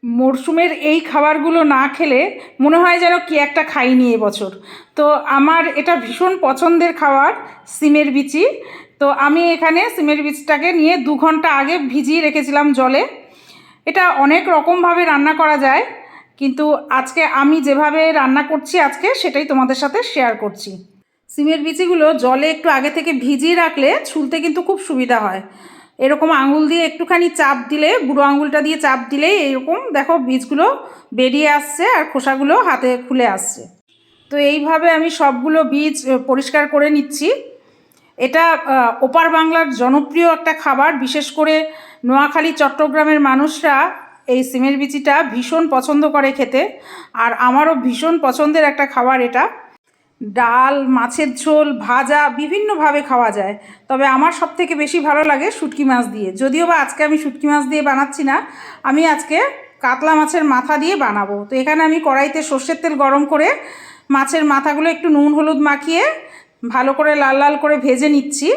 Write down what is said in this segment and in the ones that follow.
মরশুমের এই খাবারগুলো না খেলে মনে হয় যেন কি একটা খাইনি এবছর। তো আমার এটা ভীষণ পছন্দের খাবার, সিমের বিচি। তো আমি এখানে সিমের বিচিটাকে নিয়ে 2 ঘন্টা আগে ভিজিয়ে রেখেছিলাম জলে। এটা অনেক রকমভাবে রান্না করা যায়, কিন্তু আজকে আমি যেভাবে রান্না করছি আজকে সেটাই তোমাদের সাথে শেয়ার করছি। সিমের বিচিগুলো জলে একটু আগে থেকে ভিজিয়ে রাখলে ছুলতে কিন্তু খুব সুবিধা হয়। এরকম আঙুল দিয়ে একটুখানি চাপ দিলে, বুড়ো আঙুলটা দিয়ে চাপ দিলেই এরকম দেখো বীজগুলো বেরিয়ে আসছে আর খোসাগুলো হাতে খুলে আসছে। তো এইভাবে আমি সবগুলো বীজ পরিষ্কার করে নিচ্ছি। এটা ওপার বাংলার জনপ্রিয় একটা খাবার, বিশেষ করে নোয়াখালী চট্টগ্রামের মানুষরা এই সিমের বিচিটা ভীষণ পছন্দ করে খেতে। আর আমারও ভীষণ পছন্দের একটা খাবার এটা। ডাল, মাছের ঝোল, ভাজা বিভিন্নভাবে খাওয়া যায়, তবে আমার সবথেকে বেশি ভালো লাগে শুটকি মাছ দিয়ে। যদিও বা আজকে আমি শুটকি মাছ দিয়ে বানাচ্ছি না, আমি আজকে কাতলা মাছের মাথা দিয়ে বানাবো। তো এখানে আমি কড়াইতে সর্ষের তেল গরম করে মাছের মাথাগুলো একটু নুন হলুদ মাখিয়ে ভালো করে লাল লাল করে ভেজে নিচ্ছি।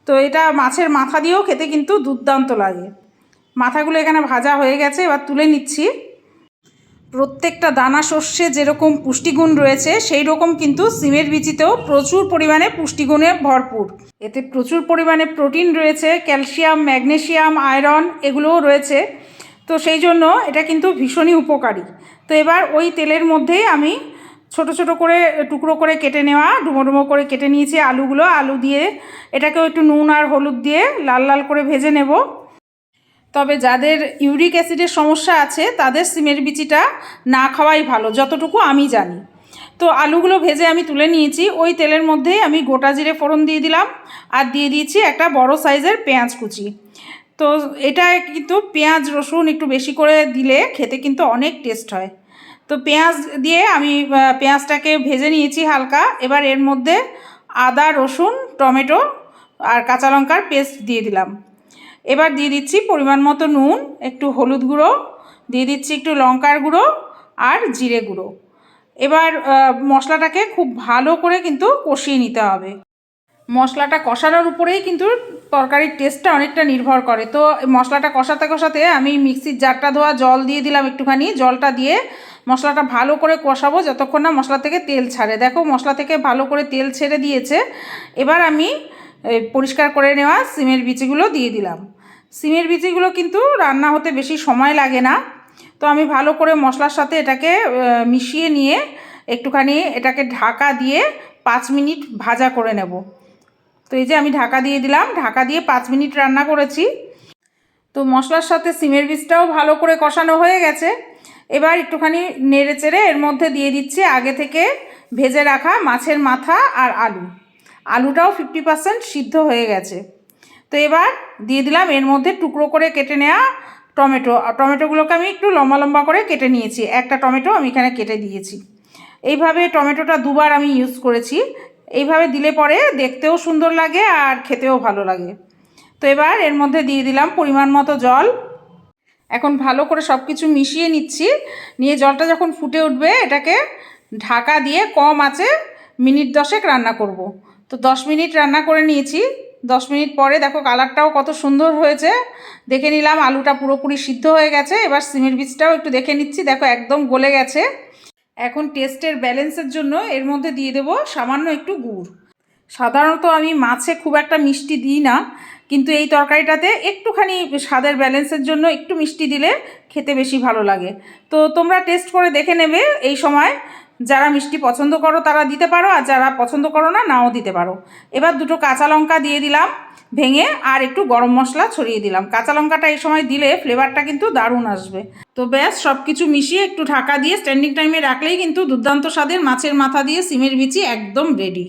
তো এটা মাছের মাথা দিয়েও খেতে কিন্তু দুর্দান্ত লাগে। মাথাগুলো এখানে ভাজা হয়ে গেছে, এবার তুলে নিচ্ছি। প্রত্যেকটা দানা শস্যে যেরকম পুষ্টিগুণ রয়েছে সেই রকম কিন্তু সিমের বিচিতেও প্রচুর পরিমাণে পুষ্টিগুণে ভরপুর। এতে প্রচুর পরিমাণে প্রোটিন রয়েছে, ক্যালসিয়াম, ম্যাগনেসিয়াম, আয়রন এগুলোও রয়েছে। তো সেই জন্য এটা কিন্তু ভীষণই উপকারী। তো এবার ওই তেলের মধ্যেই আমি ছোট ছোট করে টুকরো করে কেটে নেওয়া, ডুমো ডুমো করে কেটে নিয়েছি আলুগুলো। আলু দিয়ে এটাকেও একটু নুন আর হলুদ দিয়ে লাল লাল করে ভেজে নেব। তবে যাদের ইউরিক অ্যাসিডের সমস্যা আছে তাদের সিমের বিচিটা না খাওয়াই ভালো, যতটুকু আমি জানি। তো আলুগুলো ভেজে আমি তুলে নিয়েছি। ওই তেলের মধ্যেই আমি গোটা জিরে ফোড়ন দিয়ে দিলাম, আর দিয়ে দিয়েছি একটা বড় সাইজের পেঁয়াজ কুচি। তো এটা কিন্তু পেঁয়াজ রসুন একটু বেশি করে দিলে খেতে কিন্তু অনেক টেস্ট হয়। তো পেঁয়াজ দিয়ে আমি পেঁয়াজটাকে ভেজে নিয়েছি হালকা। এবার এর মধ্যে আদা, রসুন, টমেটো আর কাঁচা লঙ্কার পেস্ট দিয়ে দিলাম। এবার দিয়ে দিচ্ছি পরিমাণ মতো নুন, একটু হলুদ গুঁড়ো দিয়ে দিচ্ছি, একটু লঙ্কার গুঁড়ো আর জিরে গুঁড়ো। এবার মশলাটাকে খুব ভালো করে কিন্তু কষিয়ে নিতে হবে। মশলাটা কষানোর উপরেই কিন্তু তরকারির টেস্টটা অনেকটা নির্ভর করে। তো মশলাটা কষাতে কষাতে আমি মিক্সির জারটা ধোয়া জল দিয়ে দিলাম একটুখানি। জলটা দিয়ে মশলাটা ভালো করে কষাবো যতক্ষণ না মশলা থেকে তেল ছাড়ে। দেখো মশলা থেকে ভালো করে তেল ছেড়ে দিয়েছে। এবার আমি পরিষ্কার করে নেওয়া সিমের বিচিগুলো দিয়ে দিলাম। সিমের বিচিগুলো কিন্তু রান্না হতে বেশি সময় লাগে না। তো আমি ভালো করে মশলার সাথে এটাকে মিশিয়ে নিয়ে একটুখানি এটাকে ঢাকা দিয়ে 5 মিনিট ভাজা করে নেব। তো এই যে আমি ঢাকা দিয়ে দিলাম, ঢাকা দিয়ে 5 মিনিট রান্না করেছি। তো মশলার সাথে সিমের বীজটাও ভালো করে কষানো হয়ে গেছে। এবার একটুখানি নেড়ে চেড়ে এর মধ্যে দিয়ে দিচ্ছি আগে থেকে ভেজে রাখা মাছের মাথা আর আলু। আলুটাও 50% সিদ্ধ হয়ে গেছে। তো এবার দিয়ে দিলাম এর মধ্যে টুকরো করে কেটে নেওয়া টমেটো। টমেটোগুলোকে আমি একটু লম্বা লম্বা করে কেটে নিয়েছি। একটা টমেটো আমি এখানে কেটে দিয়েছি। এইভাবে টমেটোটা 2বার আমি ইউজ করেছি। এইভাবে দিলে পরে দেখতেও সুন্দর লাগে আর খেতেও ভালো লাগে। তো এবার এর মধ্যে দিয়ে দিলাম পরিমাণ মতো জল। এখন ভালো করে সব কিছু মিশিয়ে নিচ্ছি। নিয়ে জলটা যখন ফুটে উঠবে এটাকে ঢাকা দিয়ে কম আঁচে মিনিট 10 রান্না করব। তো 10 মিনিট রান্না করে নিয়েছি। 10 মিনিট পরে দেখো কালারটাও কত সুন্দর হয়েছে। দেখে নিলাম আলুটা পুরোপুরি সিদ্ধ হয়ে গেছে। এবার সিমের বীজটাও একটু দেখে নিচ্ছি, দেখো একদম গলে গেছে। এখন টেস্টের ব্যালেন্সের জন্য এর মধ্যে দিয়ে দেবো সামান্য একটু গুড়। সাধারণত আমি মাছে খুব একটা মিষ্টি দিই না, কিন্তু এই তরকারিটাতে একটুখানি স্বাদের ব্যালেন্সের জন্য একটু মিষ্টি দিলে খেতে বেশি ভালো লাগে। তো তোমরা টেস্ট করে দেখে নেবে এই সময়। যারা মিষ্টি পছন্দ করো তারা দিতে পারো, আর যারা পছন্দ করো না নাও দিতে পারো। এবার 2টো কাঁচা লঙ্কা দিয়ে দিলাম ভেঙে, আর একটু গরম মশলা ছড়িয়ে দিলাম। কাঁচা লঙ্কাটা এই সময় দিলে ফ্লেভারটা কিন্তু দারুণ আসবে। তো ব্যাস সব কিছু মিশিয়ে একটু ঢাকা দিয়ে স্ট্যান্ডিং টাইমে রাখলেই কিন্তু দুর্দান্ত স্বাদের মাছের মাথা দিয়ে সিমের বিচি একদম রেডি।